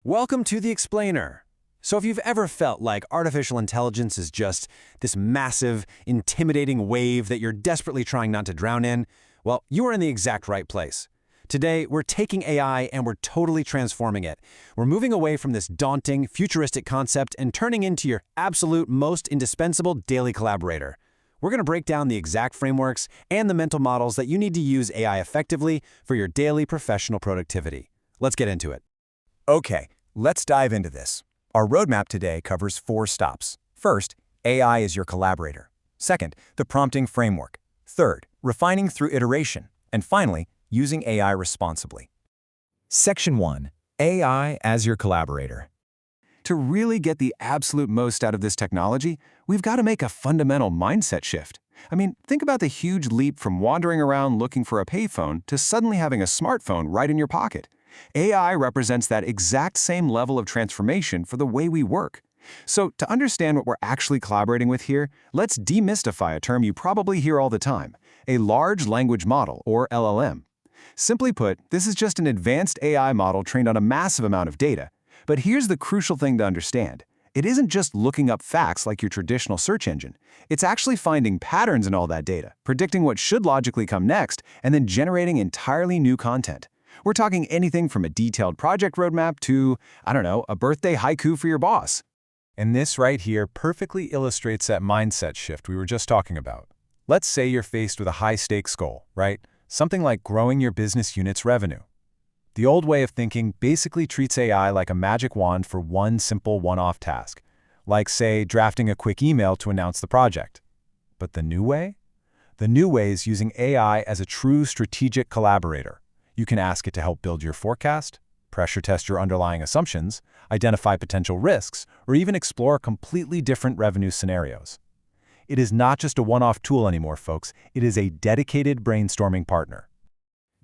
Welcome to The Explainer. So if you've ever felt like artificial intelligence is just this massive, intimidating wave that you're desperately trying not to drown in, well, you are in the exact right place. Today, we're taking AI and we're totally transforming it. We're moving away from this daunting, futuristic concept and turning into your absolute most indispensable daily collaborator. We're going to break down the exact frameworks and the mental models that you need to use AI effectively for your daily professional productivity. Let's get into it. Okay, let's dive into this. Our roadmap today covers 4 stops. First, AI is your collaborator. Second, the prompting framework. Third, refining through iteration. And finally, using AI responsibly. Section 1. AI as your collaborator. To really get the absolute most out of this technology, we've got to make a fundamental mindset shift. Think about the huge leap from wandering around looking for a payphone to suddenly having a smartphone right in your pocket. AI represents that exact same level of transformation for the way we work. So, to understand what we're actually collaborating with here, let's demystify a term you probably hear all the time, a large language model, or LLM. Simply put, this is just an advanced AI model trained on a massive amount of data. But here's the crucial thing to understand. It isn't just looking up facts like your traditional search engine. It's actually finding patterns in all that data, predicting what should logically come next, and then generating entirely new content. We're talking anything from a detailed project roadmap to, a birthday haiku for your boss. And this right here perfectly illustrates that mindset shift we were just talking about. Let's say you're faced with a high-stakes goal, right? Something like growing your business unit's revenue. The old way of thinking basically treats AI like a magic wand for one simple one-off task, like, say, drafting a quick email to announce the project. But the new way? The new way is using AI as a true strategic collaborator. You can ask it to help build your forecast, pressure test your underlying assumptions, identify potential risks, or even explore completely different revenue scenarios. It is not just a one-off tool anymore, folks. It is a dedicated brainstorming partner.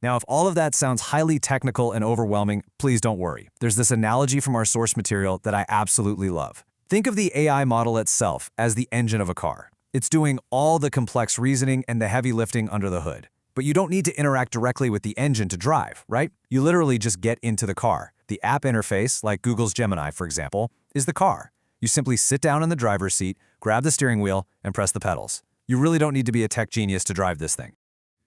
Now, if all of that sounds highly technical and overwhelming, please don't worry. There's this analogy from our source material that I absolutely love. Think of the AI model itself as the engine of a car. It's doing all the complex reasoning and the heavy lifting under the hood. But you don't need to interact directly with the engine to drive, right? You literally just get into the car. The app interface, like Google's Gemini, for example, is the car. You simply sit down in the driver's seat, grab the steering wheel, and press the pedals. You really don't need to be a tech genius to drive this thing.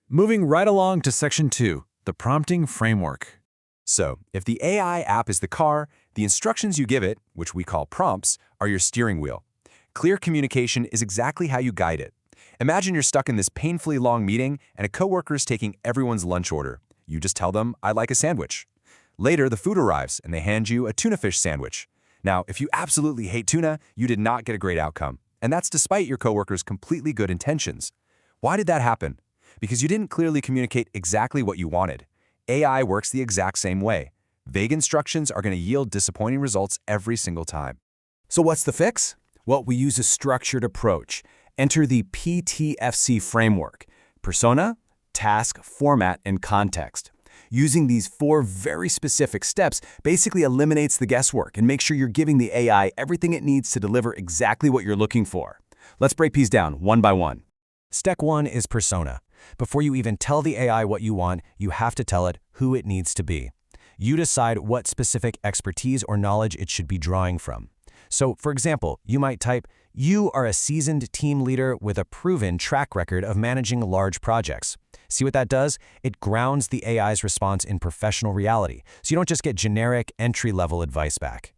Moving right along to Section 2, the prompting framework. So, if the AI app is the car, the instructions you give it, which we call prompts, are your steering wheel. Clear communication is exactly how you guide it. Imagine you're stuck in this painfully long meeting and a coworker is taking everyone's lunch order. You just tell them, "I'd like a sandwich." Later, the food arrives and they hand you a tuna fish sandwich. Now, if you absolutely hate tuna, you did not get a great outcome. And that's despite your coworker's completely good intentions. Why did that happen? Because you didn't clearly communicate exactly what you wanted. AI works the exact same way. Vague instructions are going to yield disappointing results every single time. So what's the fix? Well, we use a structured approach. Enter the PTFC framework: persona, task, format, and context. Using these 4 very specific steps basically eliminates the guesswork and makes sure you're giving the AI everything it needs to deliver exactly what you're looking for. Let's break these down one by one. Step 1 is persona. Before you even tell the AI what you want, you have to tell it who it needs to be. You decide what specific expertise or knowledge it should be drawing from. So, for example, you might type, "You are a seasoned team leader with a proven track record of managing large projects." See what that does? It grounds the AI's response in professional reality, so you don't just get generic, entry-level advice back.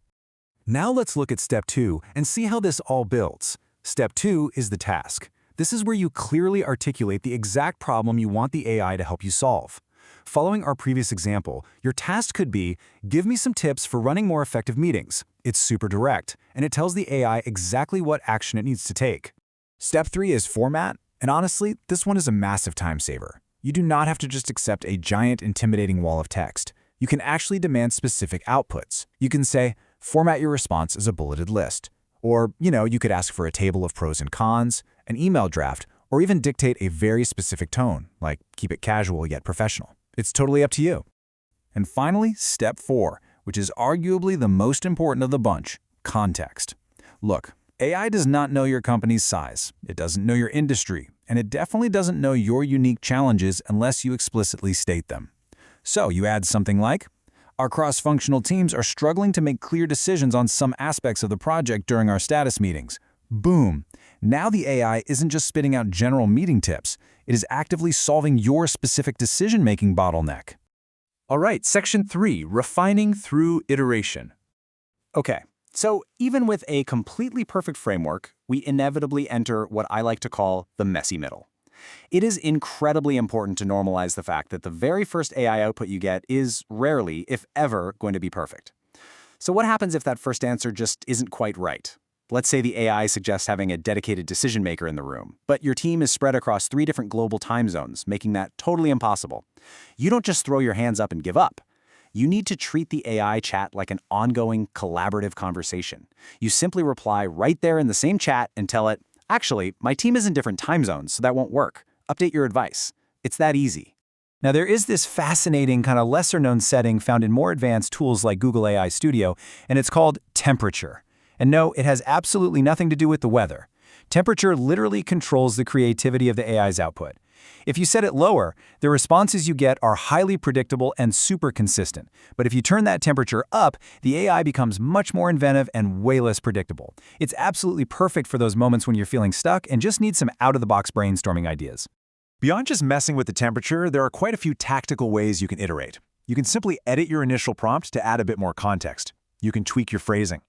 Now let's look at Step 2 and see how this all builds. Step 2 is the task. This is where you clearly articulate the exact problem you want the AI to help you solve. Following our previous example, your task could be, "Give me some tips for running more effective meetings." It's super direct, and it tells the AI exactly what action it needs to take. Step 3 is format, and honestly, this one is a massive time saver. You do not have to just accept a giant, intimidating wall of text. You can actually demand specific outputs. You can say, "Format your response as a bulleted list." Or, you could ask for a table of pros and cons, an email draft, or even dictate a very specific tone, like keep it casual yet professional. It's totally up to you. And finally, Step 4, which is arguably the most important of the bunch, context. Look, AI does not know your company's size, it doesn't know your industry, and it definitely doesn't know your unique challenges unless you explicitly state them. So you add something like, Our cross-functional teams are struggling to make clear decisions on some aspects of the project during our status meetings. Boom! Now the AI isn't just spitting out general meeting tips. It is actively solving your specific decision-making bottleneck. All right, Section 3, Refining Through Iteration. Okay, so even with a completely perfect framework, we inevitably enter what I like to call the messy middle. It is incredibly important to normalize the fact that the very first AI output you get is rarely, if ever, going to be perfect. So what happens if that first answer just isn't quite right? Let's say the AI suggests having a dedicated decision maker in the room, but your team is spread across 3 different global time zones, making that totally impossible. You don't just throw your hands up and give up. You need to treat the AI chat like an ongoing, collaborative conversation. You simply reply right there in the same chat and tell it, actually, my team is in different time zones, so that won't work. Update your advice. It's that easy. Now, there is this fascinating kind of lesser-known setting found in more advanced tools like Google AI Studio, and it's called temperature. And no, it has absolutely nothing to do with the weather. Temperature literally controls the creativity of the AI's output. If you set it lower, the responses you get are highly predictable and super consistent. But if you turn that temperature up, the AI becomes much more inventive and way less predictable. It's absolutely perfect for those moments when you're feeling stuck and just need some out-of-the-box brainstorming ideas. Beyond just messing with the temperature, there are quite a few tactical ways you can iterate. You can simply edit your initial prompt to add a bit more context. You can tweak your phrasing.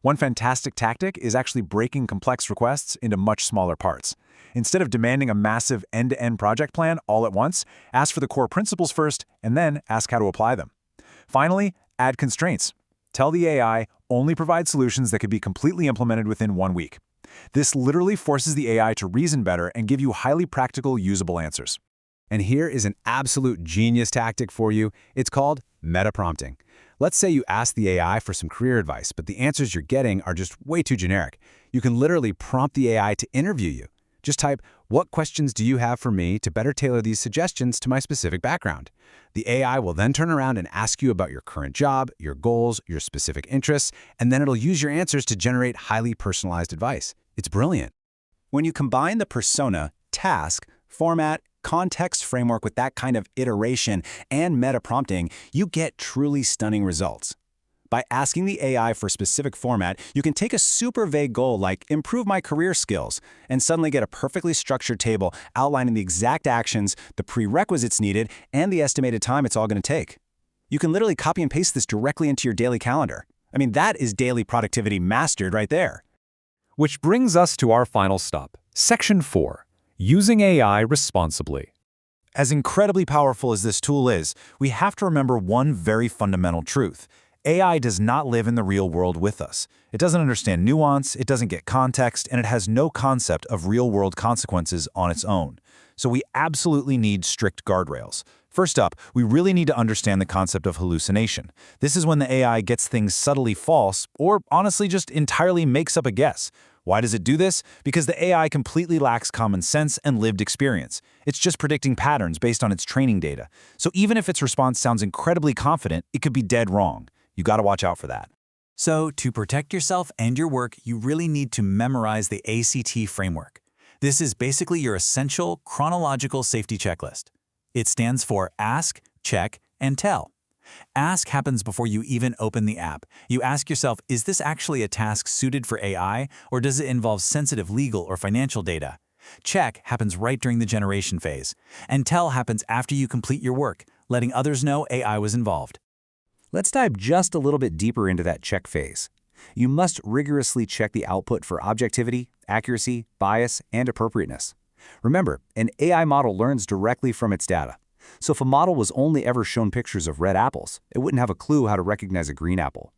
One fantastic tactic is actually breaking complex requests into much smaller parts. Instead of demanding a massive end-to-end project plan all at once, ask for the core principles first and then ask how to apply them. Finally, add constraints. Tell the AI only provide solutions that could be completely implemented within 1 week. This literally forces the AI to reason better and give you highly practical, usable answers. And here is an absolute genius tactic for you. It's called meta-prompting. Let's say you ask the AI for some career advice, but the answers you're getting are just way too generic. You can literally prompt the AI to interview you. Just type, "What questions do you have for me to better tailor these suggestions to my specific background?" The AI will then turn around and ask you about your current job, your goals, your specific interests, and then it'll use your answers to generate highly personalized advice. It's brilliant. When you combine the persona, task, format, context framework with that kind of iteration and meta-prompting, you get truly stunning results. By asking the AI for specific format, you can take a super vague goal like improve my career skills and suddenly get a perfectly structured table outlining the exact actions, the prerequisites needed, and the estimated time it's all going to take. You can literally copy and paste this directly into your daily calendar. I mean, that is daily productivity mastered right there. Which brings us to our final stop, Section 4, Using AI Responsibly. As incredibly powerful as this tool is, we have to remember one very fundamental truth. AI does not live in the real world with us. It doesn't understand nuance, it doesn't get context, and it has no concept of real-world consequences on its own. So we absolutely need strict guardrails. First up, we really need to understand the concept of hallucination. This is when the AI gets things subtly false, or honestly just entirely makes up a guess. Why does it do this? Because the AI completely lacks common sense and lived experience. It's just predicting patterns based on its training data. So even if its response sounds incredibly confident, it could be dead wrong. You gotta watch out for that. So to protect yourself and your work, you really need to memorize the ACT framework. This is basically your essential chronological safety checklist. It stands for Ask, Check, and Tell. Ask happens before you even open the app. You ask yourself, is this actually a task suited for AI, or does it involve sensitive legal or financial data? Check happens right during the generation phase. And Tell happens after you complete your work, letting others know AI was involved. Let's dive just a little bit deeper into that check phase. You must rigorously check the output for objectivity, accuracy, bias, and appropriateness. Remember, an AI model learns directly from its data. So if a model was only ever shown pictures of red apples, it wouldn't have a clue how to recognize a green apple.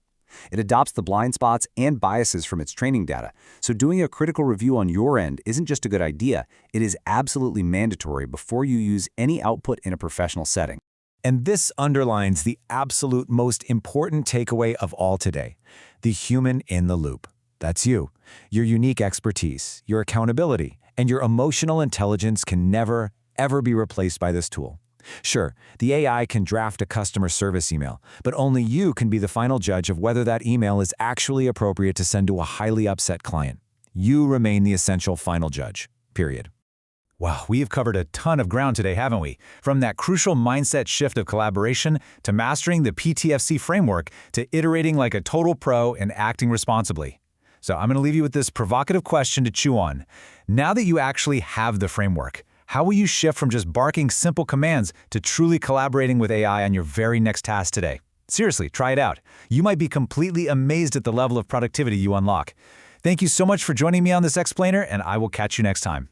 It adopts the blind spots and biases from its training data, so doing a critical review on your end isn't just a good idea, it is absolutely mandatory before you use any output in a professional setting. And this underlines the absolute most important takeaway of all today, the human in the loop. That's you. Your unique expertise, your accountability, and your emotional intelligence can never, ever be replaced by this tool. Sure, the AI can draft a customer service email, but only you can be the final judge of whether that email is actually appropriate to send to a highly upset client. You remain the essential final judge, period. Wow, we have covered a ton of ground today, haven't we? From that crucial mindset shift of collaboration, to mastering the PTFC framework, to iterating like a total pro and acting responsibly. So I'm going to leave you with this provocative question to chew on. Now that you actually have the framework, how will you shift from just barking simple commands to truly collaborating with AI on your very next task today? Seriously, try it out. You might be completely amazed at the level of productivity you unlock. Thank you so much for joining me on this explainer, and I will catch you next time.